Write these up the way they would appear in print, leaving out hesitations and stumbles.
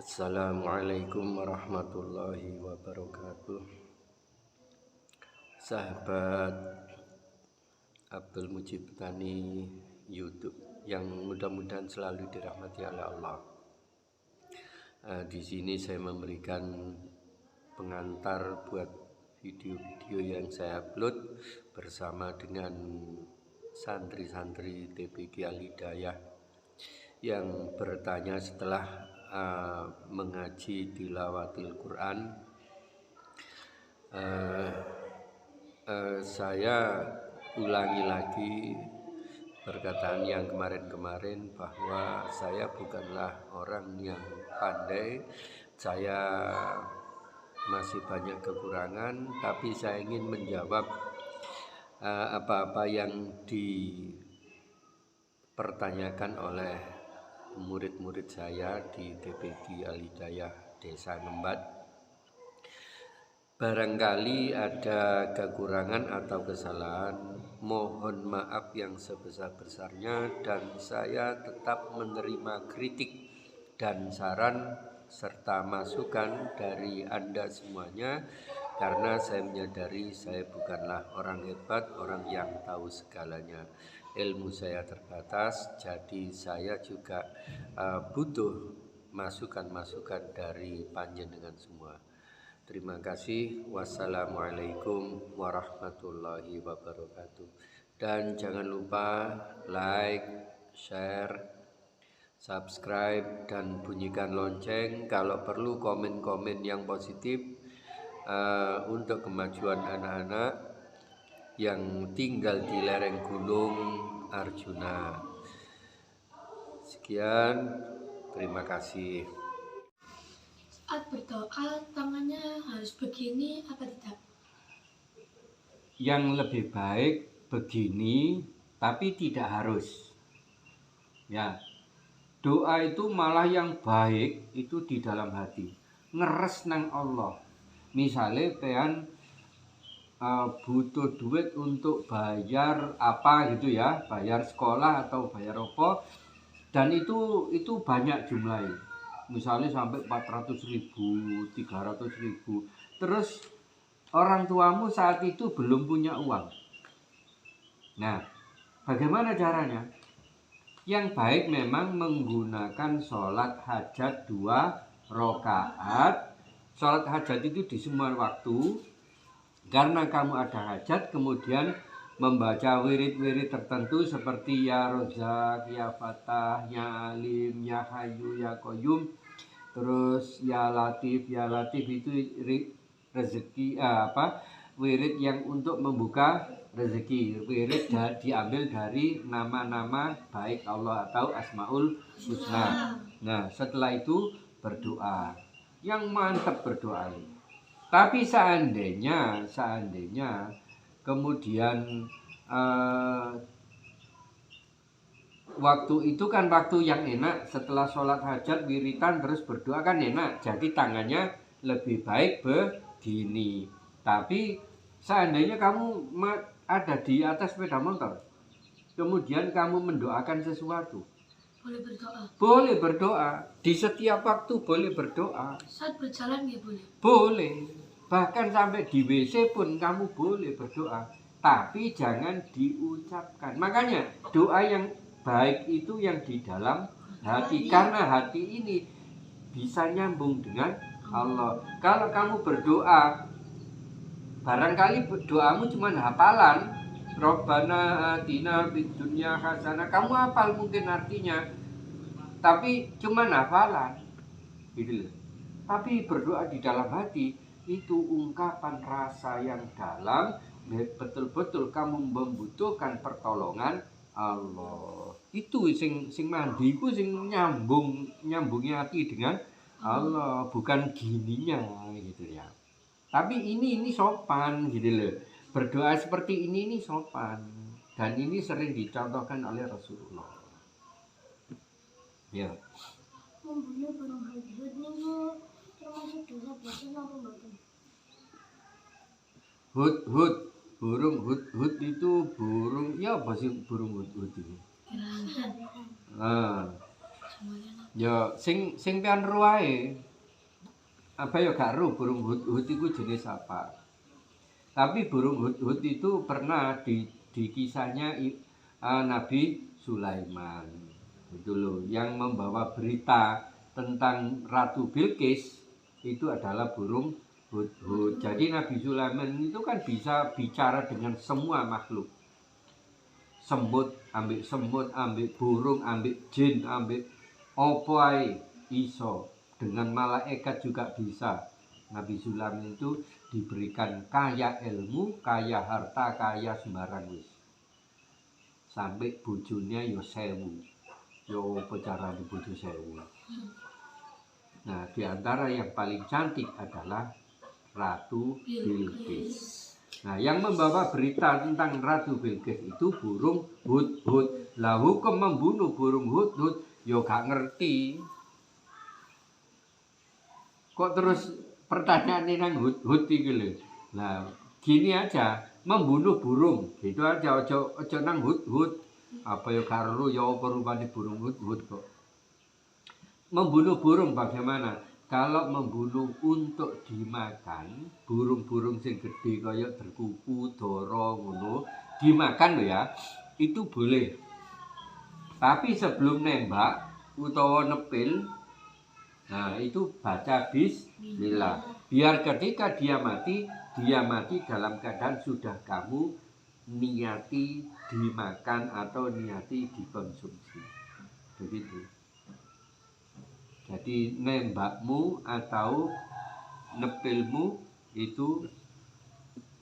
Assalamualaikum warahmatullahi wabarakatuh. Sahabat Abdul Mujib Tani YouTube yang mudah-mudahan selalu dirahmati oleh Allah. Di sini saya memberikan pengantar buat video-video yang saya upload bersama dengan santri-santri TPQ Al Hidayah yang bertanya setelah mengaji tilawatil Quran. Saya ulangi lagi perkataan yang kemarin-kemarin bahwa saya bukanlah orang yang pandai, saya masih banyak kekurangan, tapi saya ingin menjawab apa-apa yang dipertanyakan oleh murid-murid saya di TPQ Al Hidayah Desa Ngembat. Barangkali ada kekurangan atau kesalahan, mohon maaf yang sebesar-besarnya, dan saya tetap menerima kritik dan saran serta masukan dari Anda semuanya, karena saya menyadari saya bukanlah orang hebat, orang yang tahu segalanya. Ilmu saya terbatas, jadi saya juga butuh masukan-masukan dari panjenengan semua. Terima kasih. Wassalamualaikum warahmatullahi wabarakatuh. Dan jangan lupa like, share, subscribe, dan bunyikan lonceng. Kalau perlu komen-komen yang positif untuk kemajuan anak-anak yang tinggal di lereng gunung Arjuna. Sekian, terima kasih. Saat berdoa tangannya harus begini apa tidak? Yang lebih baik begini, tapi tidak harus. Ya, doa itu malah yang baik itu di dalam hati, ngeres nang Allah. Misalnya pengen butuh duit untuk bayar apa gitu ya, bayar sekolah atau bayar apa, dan itu banyak jumlahnya, misalnya sampai 400.000, 300.000. Terus orang tuamu saat itu belum punya uang. Nah, bagaimana caranya? Yang baik memang menggunakan sholat hajat 2 rakaat. Sholat hajat itu di semua waktu. Karena kamu ada hajat, kemudian membaca wirid-wirid tertentu seperti Ya Rozak, Ya Fatah, Ya Alim, Ya Hayyu, Ya Qayyum. Terus Ya Latif itu rezeki wirid yang untuk membuka rezeki. Wirid diambil dari nama-nama baik Allah atau Asmaul Husna. Nah, setelah itu berdoa. Yang mantap berdoa. Tapi seandainya kemudian waktu itu kan waktu yang enak, setelah sholat hajat wiritan terus berdoa kan enak, jadi tangannya lebih baik begini. Tapi seandainya kamu ada di atas sepeda motor, kemudian kamu mendoakan sesuatu, boleh berdoa? Boleh berdoa. Di setiap waktu boleh berdoa. Saat berjalan ya boleh? Boleh. Bahkan sampai di WC pun kamu boleh berdoa. Tapi jangan diucapkan. Makanya doa yang baik itu yang di dalam hati. Karena hati ini bisa nyambung dengan Allah. Kalau kamu berdoa, barangkali doamu cuma hafalan. Robbana atina fid dunya hasanah. Kamu hafal mungkin artinya, tapi cuma hafalan gitu loh. Tapi berdoa di dalam hati itu ungkapan rasa yang dalam, betul-betul kamu membutuhkan pertolongan Allah. Itu sing mandiku sing nyambungnya hati dengan Allah, bukan gininya gitu ya. Tapi ini sopan gitu loh. Berdoa seperti ini sopan, dan ini sering dicontohkan oleh Rasulullah. Ya. Membunuh burung hudhud niku termasuk dosa besar apa mboten? Burung hudhud itu burung, ya apa sih burung hudhud itu? Ya sing pian ro ae. Apa ya gak ro burung hut iku jenis apa. Tapi burung hut itu pernah di kisahnya Nabi Sulaiman. Itu loh yang membawa berita tentang Ratu Bilqis itu adalah burung hut. Jadi Nabi Sulaiman itu kan bisa bicara dengan semua makhluk. Semut, ambek burung, ambek jin, ambek opo ae iso. Dengan malaikat juga bisa. Nabi Sulaiman itu diberikan kaya ilmu, kaya harta, kaya sembarang wis. Sampai bojonya yo 1000. Yo apa carane bojo 1000. Nah, di antara yang paling cantik adalah Ratu Bilqis. Nah, yang membawa berita tentang Ratu Bilqis itu burung hut-hut. Lah hukum membunuh burung hut-hut yo gak ngerti. Kok terus pertanyaan nang hut-hut iki lho. Nah, gini aja, membunuh burung. Gitu aja ojo nang hut-hut. Apa ya karo ya apa rupane burung hut-hut kok. Membunuh burung bagaimana? Kalau membunuh untuk dimakan, burung-burung sing gede kaya berkuku, dara ngono, dimakan lho ya. Itu boleh. Tapi sebelum nembak utawa nepil, nah itu baca bismillah. Biar ketika dia mati dalam keadaan sudah kamu niati dimakan atau niati dikonsumsi. Begitu. Jadi nembakmu atau nepilmu itu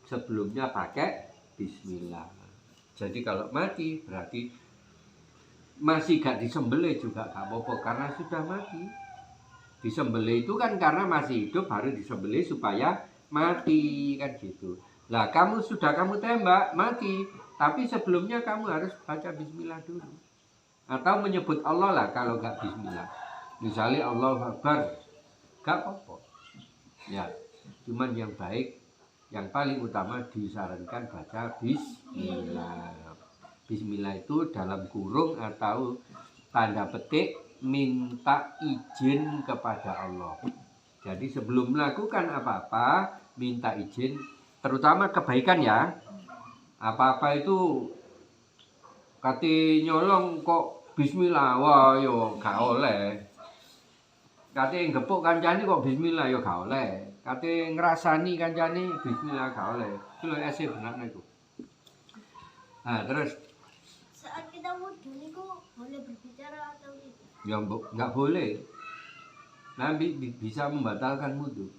sebelumnya pakai bismillah. Jadi kalau mati berarti masih gak disembelih juga gak apa-apa karena sudah mati. Disembelih itu kan karena masih hidup baru disembelih supaya mati kan gitu. Lah kamu tembak mati, tapi sebelumnya kamu harus baca bismillah dulu. Atau menyebut Allah lah kalau gak bismillah. Misalnya Allahu Akbar, gak apa-apa. Ya, cuman yang baik, yang paling utama disarankan baca bismillah. Bismillah itu dalam kurung atau tanda petik minta izin kepada Allah. Jadi sebelum melakukan apa-apa, minta izin, terutama kebaikan ya. Apa-apa itu kate nyolong kok bismillah, wah yo gak oleh. Kate ngepuk kancane kok bismillah yo gak oleh. Kate ngrasani kancane bismillah gak oleh. Itu lho ese benar niku. Nah, terus Saat kita wudhu niku boleh berbicara atau tidak? ya nggak boleh. Nanti bisa membatalkan wudhu.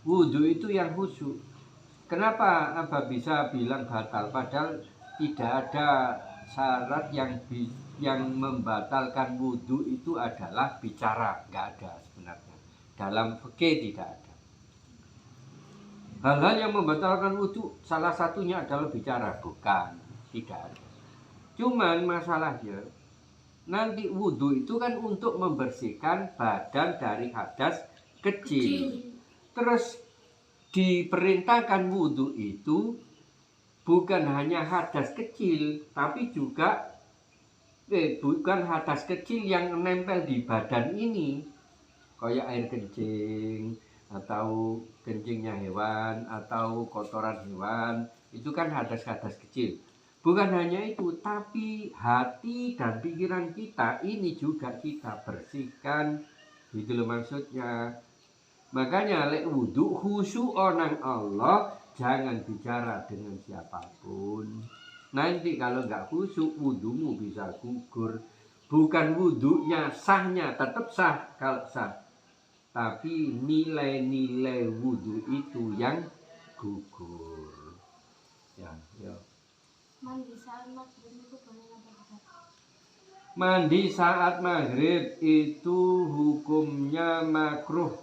Wudhu itu yang khusyuk. Kenapa Abah bisa bilang batal? Padahal tidak ada syarat yang membatalkan wudhu itu adalah bicara. Nggak ada sebenarnya. Dalam fikih tidak ada. Hal-hal yang membatalkan wudhu salah satunya adalah bicara. Bukan. Tidak ada. Cuman masalahnya nanti wudhu itu kan untuk membersihkan badan dari hadas kecil. Terus diperintahkan wudhu itu bukan hanya hadas kecil, tapi juga bukan hadas kecil yang nempel di badan ini, kayak air kencing atau kencingnya hewan atau kotoran hewan, itu kan hadas-hadas kecil. Bukan hanya itu, tapi hati dan pikiran kita ini juga kita bersihkan. Gitu loh maksudnya. Makanya lek wudhu khusyuk nang Allah, jangan bicara dengan siapapun. Nanti kalau nggak khusyuk wudhumu bisa gugur. Bukan wudhunya sahnya tetap sah kalau sah. Tapi nilai-nilai wudhu itu yang gugur. Ya. Mandi saat maghrib itu boleh apa tidak? Mandi saat maghrib itu hukumnya makruh.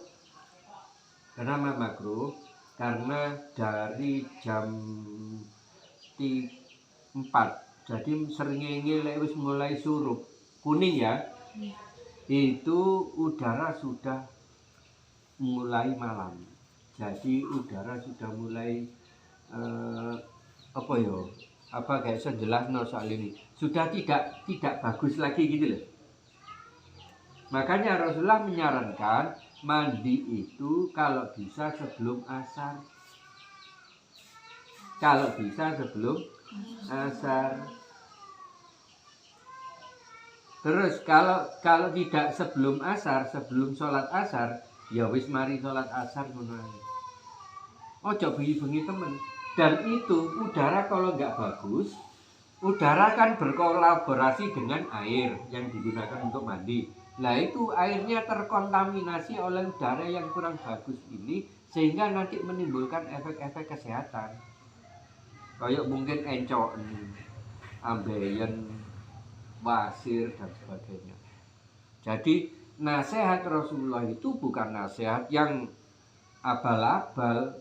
Kenapa makruh? Karena dari jam 4, jadi srengenge lek wis mulai surup kuning ya, itu udara sudah mulai malam. Jadi udara sudah mulai kayak sejelas soal ini sudah tidak bagus lagi gitu loh. Makanya Rasulullah menyarankan mandi itu kalau bisa sebelum asar. Kalau bisa sebelum asar. Terus kalau tidak sebelum asar, sebelum sholat asar, ya wis mari sholat asar ngono ae. Ojo bengi-bengi temen. Dan itu udara kalau nggak bagus, udara kan berkolaborasi dengan air yang digunakan untuk mandi. Nah itu airnya terkontaminasi oleh udara yang kurang bagus ini, sehingga nanti menimbulkan efek-efek kesehatan. Kayak mungkin encok, ambeien, wasir dan sebagainya. Jadi nasihat Rasulullah itu bukan nasihat yang abal-abal.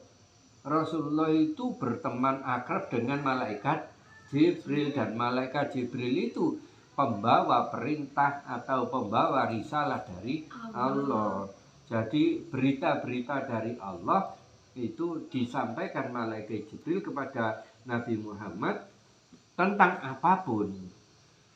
Rasulullah itu berteman akrab dengan malaikat Jibril, dan malaikat Jibril itu pembawa perintah atau pembawa risalah dari Allah. Jadi berita-berita dari Allah itu disampaikan malaikat Jibril kepada Nabi Muhammad tentang apapun,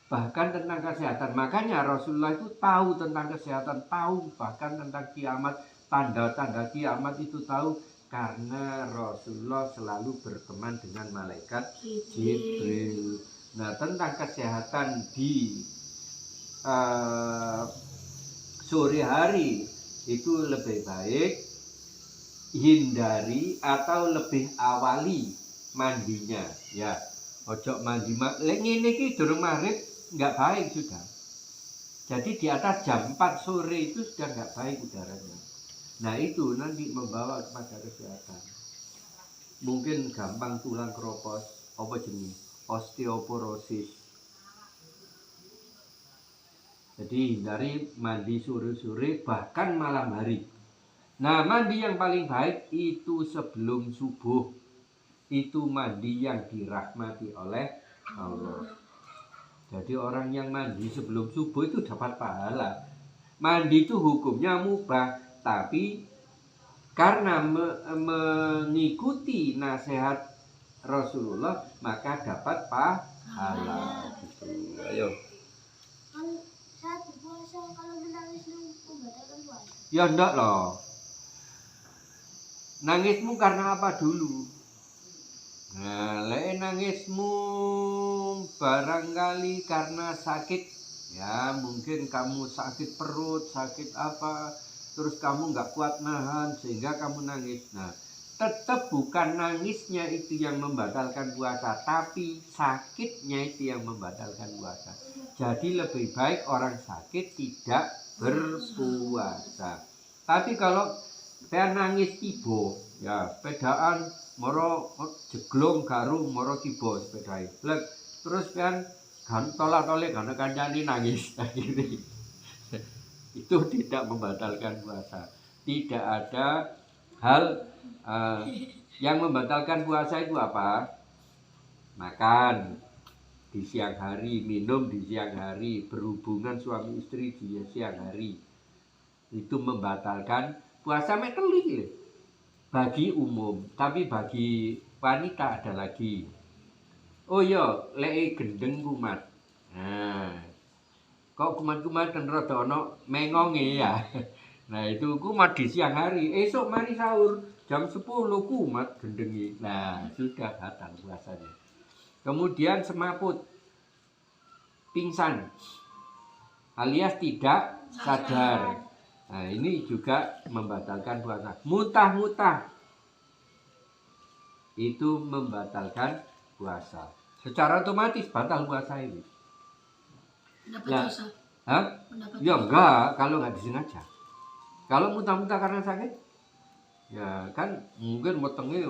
bahkan tentang kesehatan. Makanya Rasulullah itu tahu tentang kesehatan, tahu bahkan tentang kiamat, tanda-tanda kiamat itu tahu, karena Rasulullah selalu berteman dengan malaikat Jibril. Nah, tentang kesehatan di sore hari itu lebih baik hindari atau lebih awali mandinya, ya. Ojo mandi ngene iki durung maghrib nggak baik sudah. Jadi di atas jam 4 sore itu sudah nggak baik udaranya. Nah itu nanti membawa kepada kesehatan. Mungkin gampang tulang keropos, apa jenis osteoporosis. Jadi hindari mandi sore-sore bahkan malam hari. Nah mandi yang paling baik itu sebelum subuh. Itu mandi yang dirahmati oleh Allah. Jadi orang yang mandi sebelum subuh itu dapat pahala. Mandi itu hukumnya mubah, tapi karena mengikuti nasihat Rasulullah maka dapat pahala. Gitu. Ayo. Saat puasa kalau menangis membatalkan puasa. Ya enggak loh. Nangismu karena apa dulu? Nah, nangismu barangkali karena sakit, ya mungkin kamu sakit perut, sakit apa, terus kamu nggak kuat nahan sehingga kamu nangis. Nah, tetap bukan nangisnya itu yang membatalkan puasa, tapi sakitnya itu yang membatalkan puasa. Jadi lebih baik orang sakit tidak berpuasa. Tapi kalau saya nangis tiba, ya sepedaan moro jeglong garu moro tiba sepedai. Terus kan tolak-tolak karena kancane nangis akhirnya. Itu tidak membatalkan puasa. Tidak ada hal yang membatalkan puasa itu apa? Makan di siang hari, minum di siang hari, berhubungan suami istri di siang hari. Itu membatalkan puasa meteli bagi umum, tapi bagi wanita ada lagi. Oh iya, lek gendeng kumat. Nah, kok kumat-kumat dan rada ono mengonge ya. Nah, itu kumat di siang hari. Esok mari sahur jam 10 kumat gendengi. Nah, sudah batal puasanya. Kemudian semaput, pingsan, alias tidak sadar. Nah, ini juga membatalkan puasa. Muntah-muntah itu membatalkan puasa. Secara otomatis batal puasa ini. Mendapat dosa. Hah? Ya enggak, kalau nggak disengaja. Kalau muntah-muntah karena sakit, ya kan mungkin wetenge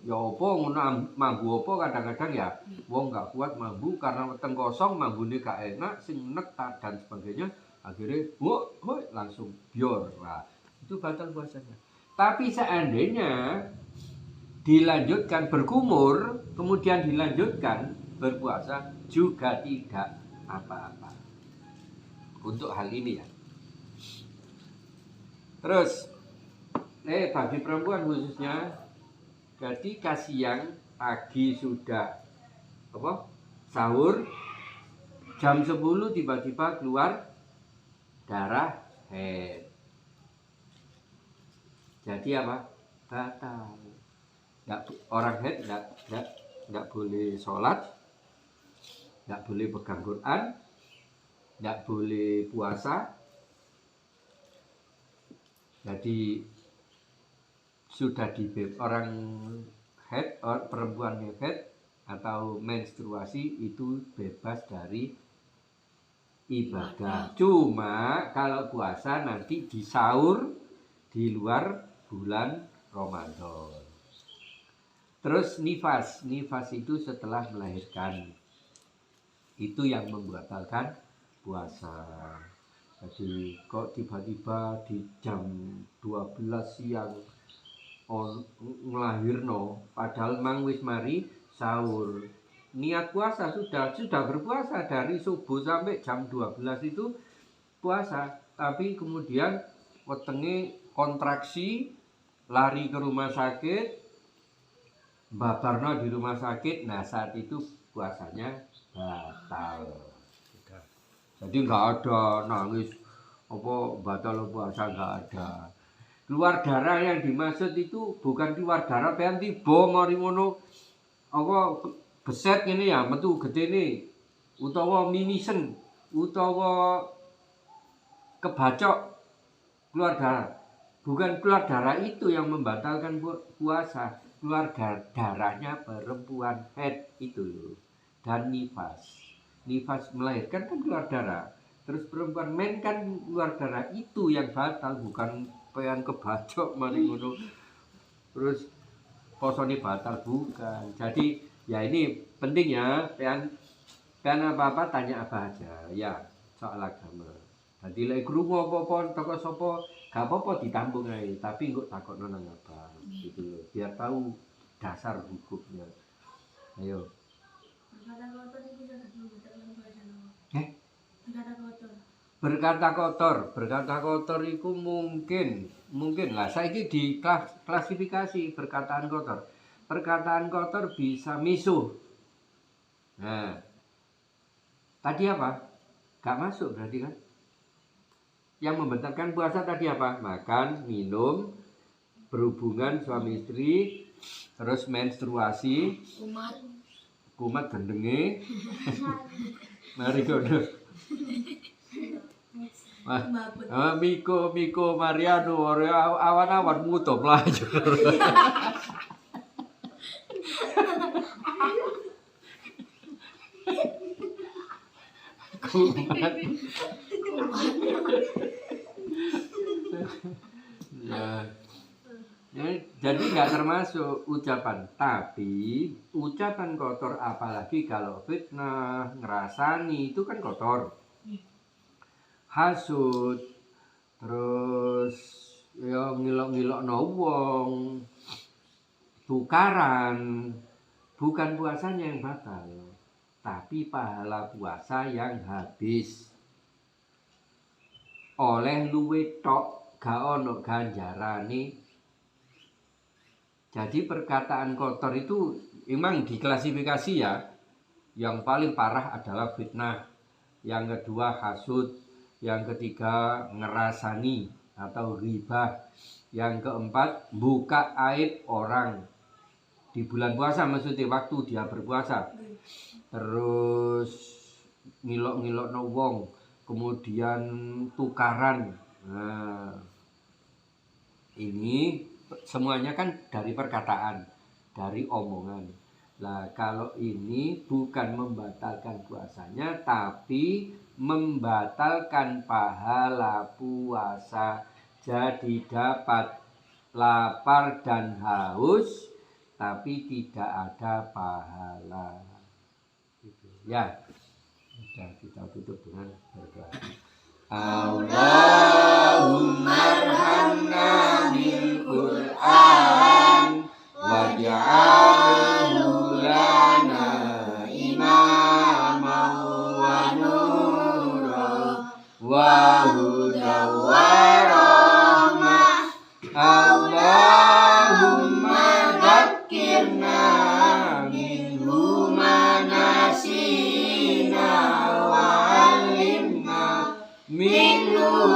ya apa ngono mambu apa kadang-kadang ya wong nggak kuat mambu karena weteng kosong, mambune gak enak, sing nek dan sebagainya. Akhirnya, langsung bior. Nah, itu batal puasanya. Tapi seandainya dilanjutkan berkumur, kemudian dilanjutkan berpuasa, juga tidak apa-apa. Untuk hal ini ya. Terus, bagi perempuan khususnya, ketika siang, pagi sudah sahur, jam 10 tiba-tiba keluar darah haid. Jadi apa? Batal. Orang haid nggak boleh sholat, nggak boleh pegang Quran, nggak boleh puasa. Jadi sudah orang haid, perempuan haid atau menstruasi itu bebas dari ibadah. Cuma kalau puasa nanti di sahur di luar bulan Ramadan. Terus nifas itu setelah melahirkan. Itu yang membatalkan puasa. Jadi kok tiba-tiba di jam 12 siang ngelahirno, padahal mang wis mari sahur. Niat puasa sudah berpuasa dari subuh sampai jam 12 itu puasa. Tapi kemudian wetenge kontraksi, lari ke rumah sakit, babarno di rumah sakit. Nah saat itu puasanya batal. Jadi nggak ada nangis apa batal puasa, nggak ada. Keluar darah yang dimaksud itu bukan keluar darah pengen tiba mari ngono apa beset ini ya metu gedene utawa minisen utawa kebacok keluar darah. Bukan keluar darah itu yang membatalkan puasa. Keluar darahnya perempuan haid itu loh. Dan nifas melahirkan kan keluar darah. Terus perempuan men kan keluar darah, itu yang batal, bukan pengen kebacok mari ngono. Terus posone batal, bukan. Jadi ya ini penting ya, pengen apa-apa tanya apa aja ya soal agama. Jadi lek krungu apa-apa teko sapa gak apa-apa ditampung ae, tapi engko takokno nang apa gitu loh, biar tahu dasar hukumnya. Ayo. Berkata kotor itu mungkin lah saiki di klasifikasi perkataan kotor. Perkataan kotor bisa misuh. Nah, tadi apa? Gak masuk berarti kan? Yang membatalkan puasa tadi apa? Makan, minum, berhubungan suami istri, terus menstruasi, kumat gendenge. Mari kono. Miko Mariano awan-awan muto mlaju. Kumat. Ya, jadi nggak termasuk ucapan, tapi ucapan kotor apalagi kalau fitnah, ngerasani itu kan kotor. Hasud, terus ya ngilok-ngilokno wong, tukaran, bukan puasanya yang batal, tapi pahala puasa yang habis. Oleh luwe tok gak ono ganjarane. Jadi perkataan kotor itu memang diklasifikasi ya. Yang paling parah adalah fitnah, yang kedua hasud, yang ketiga ngerasani atau ghibah, yang keempat buka aib orang di bulan puasa, maksudnya waktu dia berpuasa, terus ngilok-ngilokno wong, kemudian tukaran. Nah, ini semuanya kan dari perkataan, dari omongan. Nah, kalau ini bukan membatalkan puasanya, tapi membatalkan pahala puasa. Jadi dapat lapar dan haus, tapi tidak ada pahala. Gitu. Ya, sudah kita tutup dengan berdoa. Allahumma arhamna bil Qur'an waj'alhu lana imaman wa nuran wa hudan wa rahmah. Allahumma dzakkirna minhu ma nasina wa 'allimna minhu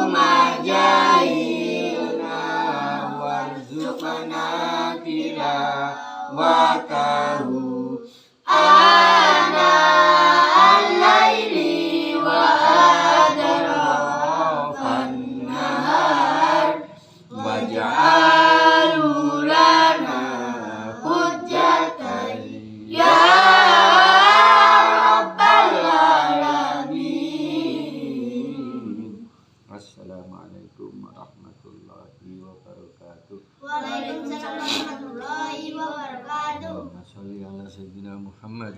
Wassalamualaikum warahmatullahi wabarakatuh. Waalaikumsalam warahmatullahi wabarakatuh. Allahumma sholli ala sayyidina Muhammad.